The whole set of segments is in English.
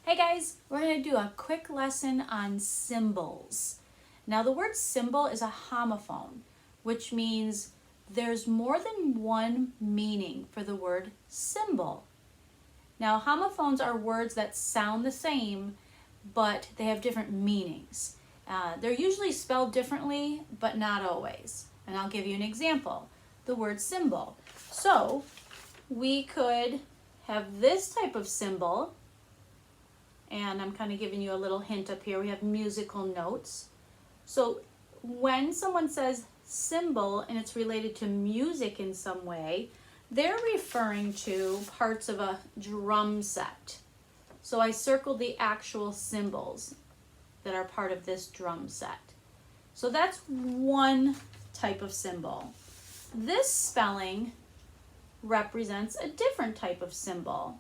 Hey guys, we're going to do a quick lesson on symbols. Now the word symbol is a homophone, which means there's more than one meaning for the word symbol. Now homophones are words that sound the same, but they have different meanings. They're usually spelled differently, but not always. And I'll give you an example. The word symbol. So we could have this type of symbol, and I'm kind of giving you a little hint up here. We have musical notes. So when someone says symbol and it's related to music in some way, they're referring to parts of a drum set. So I circled the actual cymbals that are part of this drum set. So that's one type of symbol. This spelling represents a different type of symbol.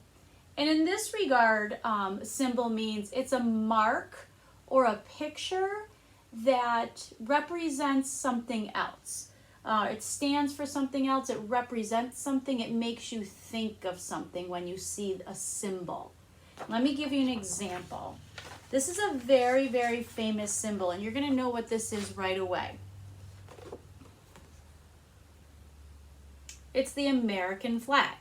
And in this regard, symbol means it's a mark or a picture that represents something else. It stands for something else, it represents something, it makes you think of something when you see a symbol. Let me give you an example. This is a very, very famous symbol, and you're going to know what this is right away. It's the American flag.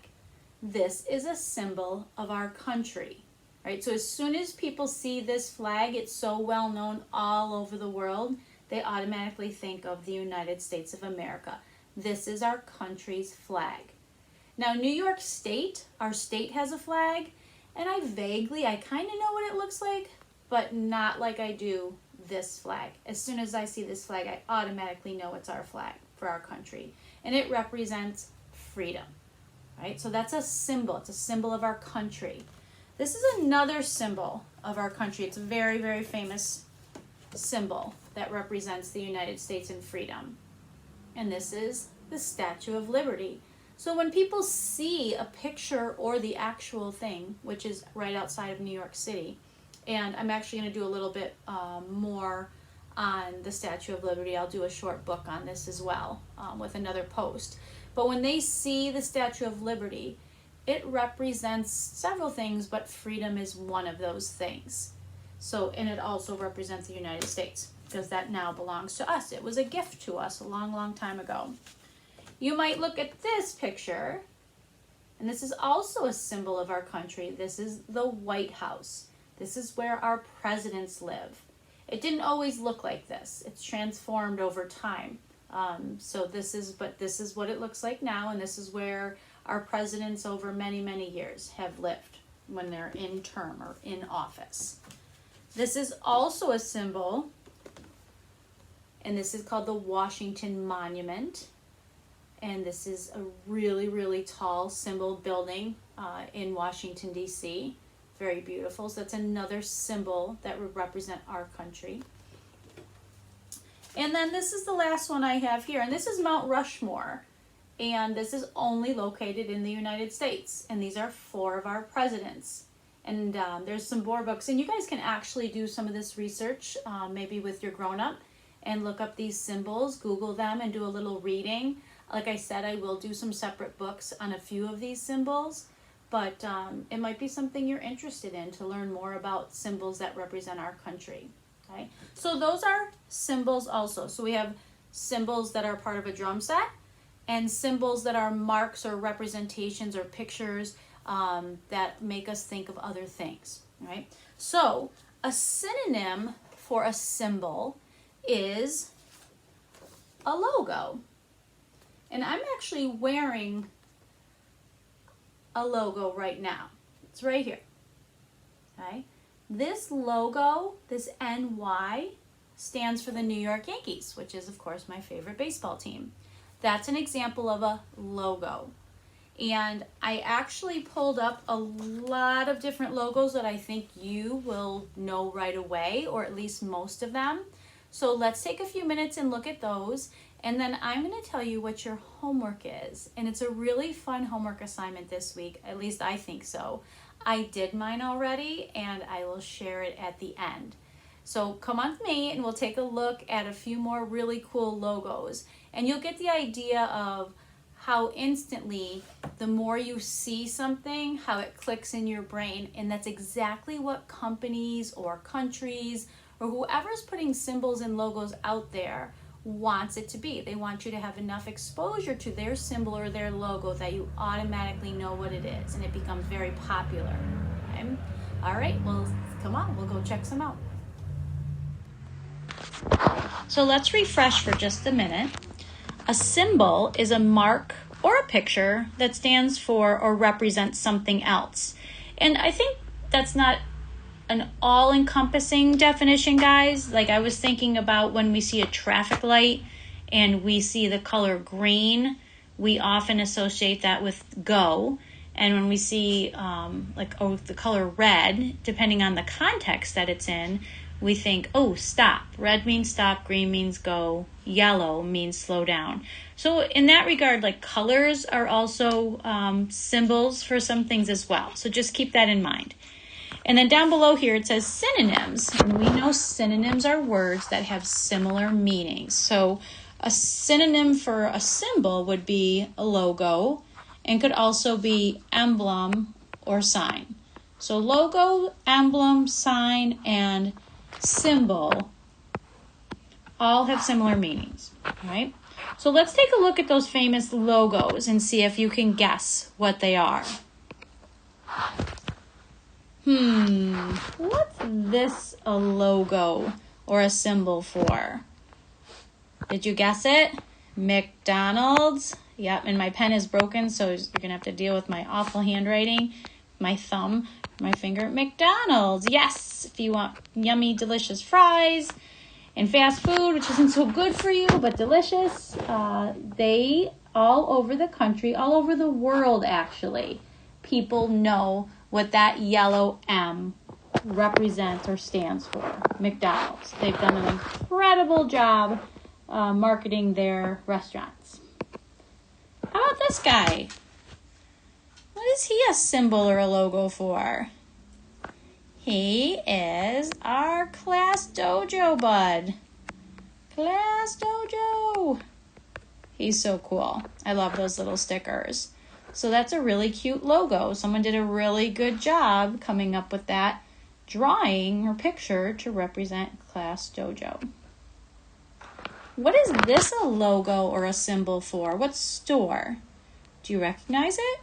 This is a symbol of our country, right? So as soon as people see this flag, it's so well known all over the world, they automatically think of the United States of America. This is our country's flag. Now, New York State, our state has a flag, and I kind of know what it looks like, but not like I do this flag. As soon as I see this flag, I automatically know it's our flag for our country, and it represents freedom. Right? So that's a symbol. It's a symbol of our country. This is another symbol of our country. It's a very, very famous symbol that represents the United States and freedom. And this is the Statue of Liberty. So when people see a picture or the actual thing, which is right outside of New York City, and I'm actually going to do a little bit more on the Statue of Liberty. I'll do a short book on this as well with another post. But when they see the Statue of Liberty, it represents several things, but freedom is one of those things. So, and it also represents the United States, because that now belongs to us. It was a gift to us a long, long time ago. You might look at this picture, and this is also a symbol of our country. This is the White House. This is where our presidents live. It didn't always look like this. It's transformed over time. So this is what it looks like now, and this is where our presidents over many, many years have lived when they're in term or in office. This is also a symbol, and this is called the Washington Monument. And this is a really, really tall symbol building in Washington, D.C. Very beautiful. So that's another symbol that would represent our country. And then this is the last one I have here, and this is Mount Rushmore. And this is only located in the United States. And these are 4 of our presidents. And there's some more books, and you guys can actually do some of this research, maybe with your grown-up, and look up these symbols, Google them, and do a little reading. Like I said, I will do some separate books on a few of these symbols, but it might be something you're interested in to learn more about symbols that represent our country. Okay, so those are symbols also. So we have symbols that are part of a drum set, and symbols that are marks or representations or pictures that make us think of other things. Right? So a synonym for a symbol is a logo. And I'm actually wearing a logo right now. It's right here. Okay? This logo, this NY, stands for the New York Yankees, which is, of course, my favorite baseball team. That's an example of a logo. And I actually pulled up a lot of different logos that I think you will know right away, or at least most of them. So let's take a few minutes and look at those. And then I'm going to tell you what your homework is. And it's a really fun homework assignment this week. At least I think so. I did mine already, and I will share it at the end. So come on with me, and we'll take a look at a few more really cool logos. And you'll get the idea of how instantly, the more you see something, how it clicks in your brain. And that's exactly what companies or countries or whoever's putting symbols and logos out there wants it to be. They want you to have enough exposure to their symbol or their logo that you automatically know what it is, and it becomes very popular. Okay? All right, well, come on, we'll go check some out. So let's refresh for just a minute. A symbol is a mark or a picture that stands for or represents something else. And I think that's not an all-encompassing definition, guys. Like, I was thinking about when we see a traffic light and we see the color green, we often associate that with go. And when we see the color red, depending on the context that it's in, we think, oh, stop. Red means stop, green means go, yellow means slow down. So in that regard, like, colors are also symbols for some things as well. So just keep that in mind. And then down below here it says synonyms. And we know synonyms are words that have similar meanings. So a synonym for a symbol would be a logo and could also be emblem or sign. So logo, emblem, sign, and symbol all have similar meanings, right? So let's take a look at those famous logos and see if you can guess what they are. What's this a logo or a symbol for? Did you guess it? McDonald's. Yep, and my pen is broken, so you're going to have to deal with my awful handwriting. My thumb, my finger. McDonald's. Yes, if you want yummy, delicious fries and fast food, which isn't so good for you, but delicious. They, all over the country, all over the world, actually, people know what that yellow M represents or stands for. McDonald's. They've done an incredible job marketing their restaurants. How about this guy? What is he a symbol or a logo for? He is our Class Dojo bud. Class Dojo. He's so cool. I love those little stickers. So that's a really cute logo. Someone did a really good job coming up with that drawing or picture to represent Class Dojo. What is this a logo or a symbol for? What store? Do you recognize it?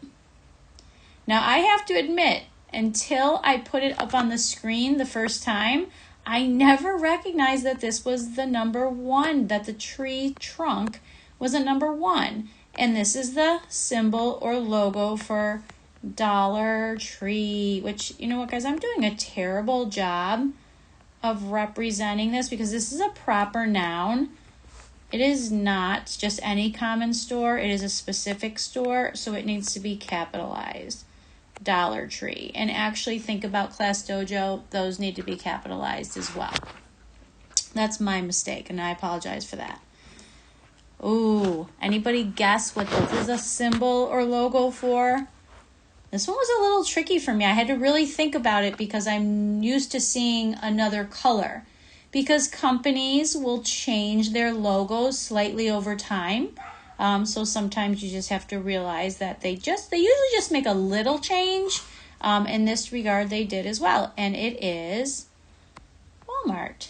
Now, I have to admit, until I put it up on the screen the first time, I never recognized that this was the number 1, that the tree trunk was a number 1. And this is the symbol or logo for Dollar Tree, which, you know what, guys, I'm doing a terrible job of representing this because this is a proper noun. It is not just any common store. It is a specific store, so it needs to be capitalized. Dollar Tree. And actually think about Class Dojo. Those need to be capitalized as well. That's my mistake, and I apologize for that. Ooh, anybody guess what this is a symbol or logo for? This one was a little tricky for me. I had to really think about it because I'm used to seeing another color. Because companies will change their logos slightly over time. So sometimes you just have to realize that they usually just make a little change. In this regard, they did as well. And it is Walmart.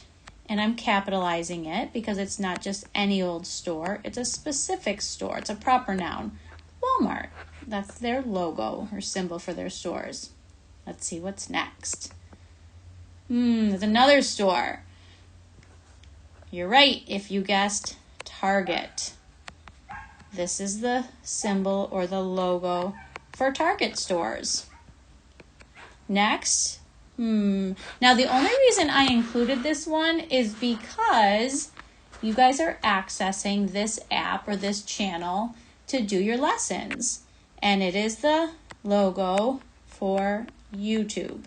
And I'm capitalizing it because it's not just any old store. It's a specific store. It's a proper noun. Walmart. That's their logo or symbol for their stores. Let's see what's next. There's another store. You're right if you guessed Target. This is the symbol or the logo for Target stores. Next. Now, the only reason I included this one is because you guys are accessing this app or this channel to do your lessons. And it is the logo for YouTube.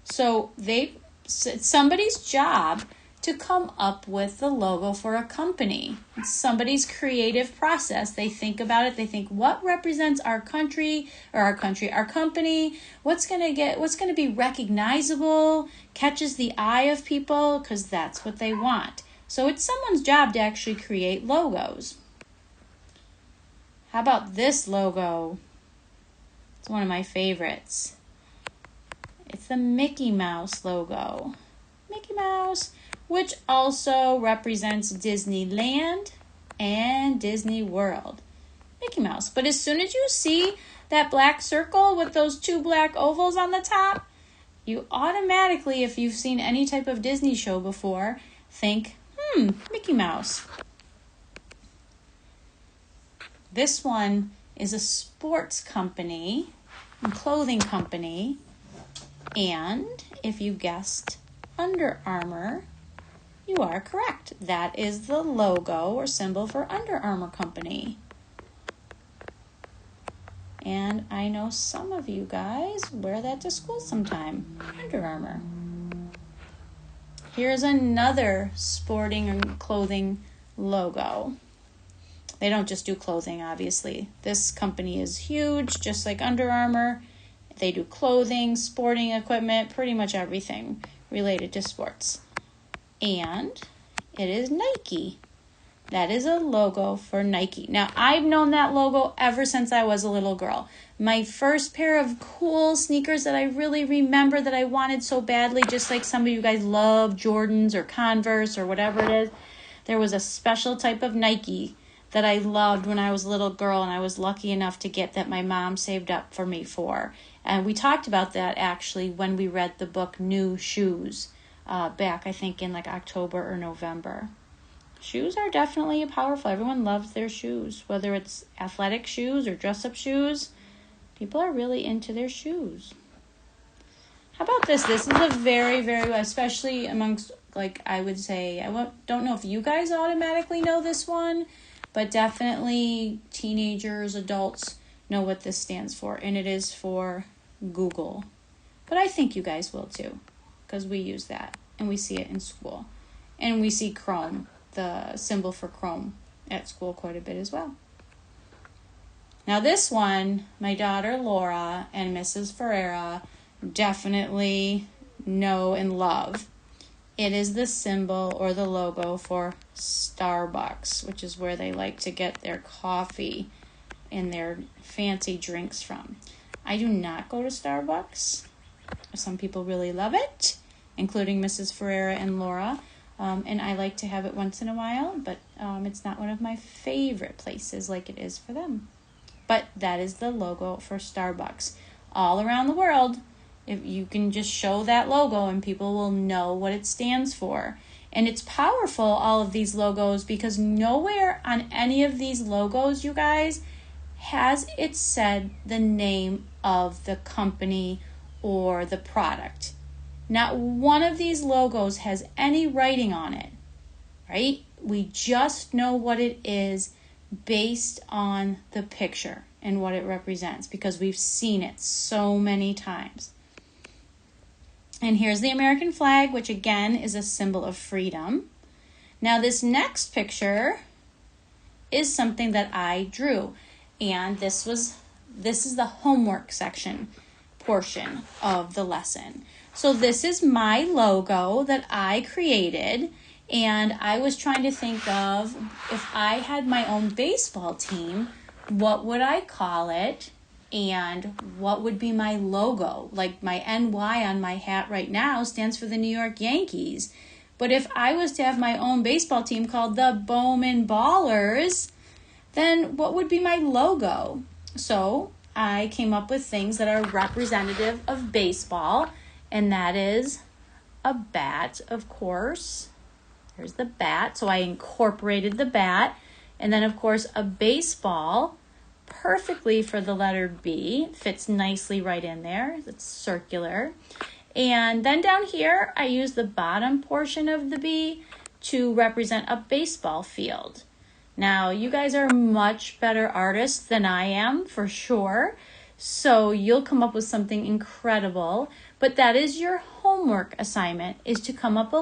So it's somebody's job to come up with the logo for a company. It's somebody's creative process. They think about it. They think, what represents our country, our company? What's going to be recognizable, catches the eye of people, because that's what they want. So it's someone's job to actually create logos. How about this logo? It's one of my favorites. It's the Mickey Mouse logo. Mickey Mouse, which also represents Disneyland and Disney World. Mickey Mouse. But as soon as you see that black circle with those two black ovals on the top, you automatically, if you've seen any type of Disney show before, think, Mickey Mouse. This one is a sports company, a clothing company, and if you guessed Under Armour, you are correct. That is the logo or symbol for Under Armour Company. And I know some of you guys wear that to school sometime. Under Armour. Here's another sporting and clothing logo. They don't just do clothing, obviously. This company is huge, just like Under Armour. They do clothing, sporting equipment, pretty much everything related to sports. And it is Nike. That is a logo for Nike. Now, I've known that logo ever since I was a little girl. My first pair of cool sneakers that I really remember that I wanted so badly, just like some of you guys love Jordans or Converse or whatever it is, there was a special type of Nike that I loved when I was a little girl, and I was lucky enough to get that my mom saved up for me for. And we talked about that actually when we read the book New Shoes back, I think, in like October or November. Shoes are definitely powerful. Everyone loves their shoes, whether it's athletic shoes or dress-up shoes. People are really into their shoes. How about this? This is a very, very, especially amongst, like, I would say, don't know if you guys automatically know this one, but definitely teenagers, adults know what this stands for, and it is for Google. But I think you guys will too, because we use that, and we see it in school. And we see Chrome, the symbol for Chrome, at school quite a bit as well. Now this one, my daughter Laura and Mrs. Ferreira definitely know and love. It is the symbol or the logo for Starbucks, which is where they like to get their coffee and their fancy drinks from. I do not go to Starbucks. Some people really love it, including Mrs. Ferreira and Laura. And I like to have it once in a while, but it's not one of my favorite places like it is for them. But that is the logo for Starbucks. All around the world, if you can just show that logo and people will know what it stands for. And it's powerful, all of these logos, because nowhere on any of these logos, you guys, has it said the name of the company or the product. Not one of these logos has any writing on it, right? We just know what it is based on the picture and what it represents because we've seen it so many times. And here's the American flag, which again is a symbol of freedom. Now this next picture is something that I drew, and this is the homework section portion of the lesson. So this is my logo that I created, and I was trying to think of if I had my own baseball team, what would I call it, and what would be my logo? Like my NY on my hat right now stands for the New York Yankees. But if I was to have my own baseball team called the Bowman Ballers, then what would be my logo? So I came up with things that are representative of baseball, and that is a bat, of course. There's the bat, so I incorporated the bat. And then, of course, a baseball, perfectly for the letter B, fits nicely right in there. It's circular. And then down here, I use the bottom portion of the B to represent a baseball field. Now, you guys are much better artists than I am, for sure. So you'll come up with something incredible. But that is your homework assignment, is to come up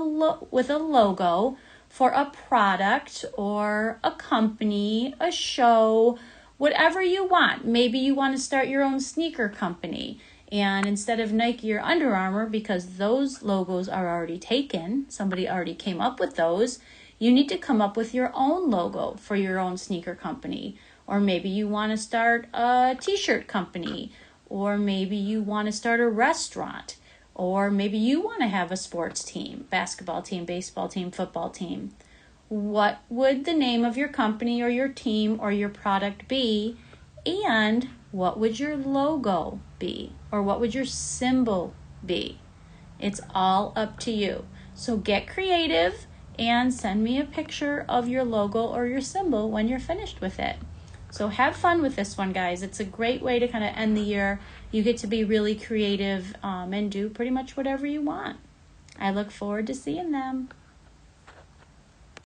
with a logo for a product or a company, a show, whatever you want. Maybe you want to start your own sneaker company. And instead of Nike or Under Armour, because those logos are already taken, somebody already came up with those, you need to come up with your own logo for your own sneaker company Or maybe you want to start a t-shirt company, or maybe you want to start a restaurant, or maybe you want to have a sports team, basketball team, baseball team, football team. What would the name of your company or your team or your product be? And what would your logo be? Or what would your symbol be? It's all up to you. So get creative and send me a picture of your logo or your symbol when you're finished with it. So have fun with this one, guys. It's a great way to kind of end the year. You get to be really creative and do pretty much whatever you want. I look forward to seeing them.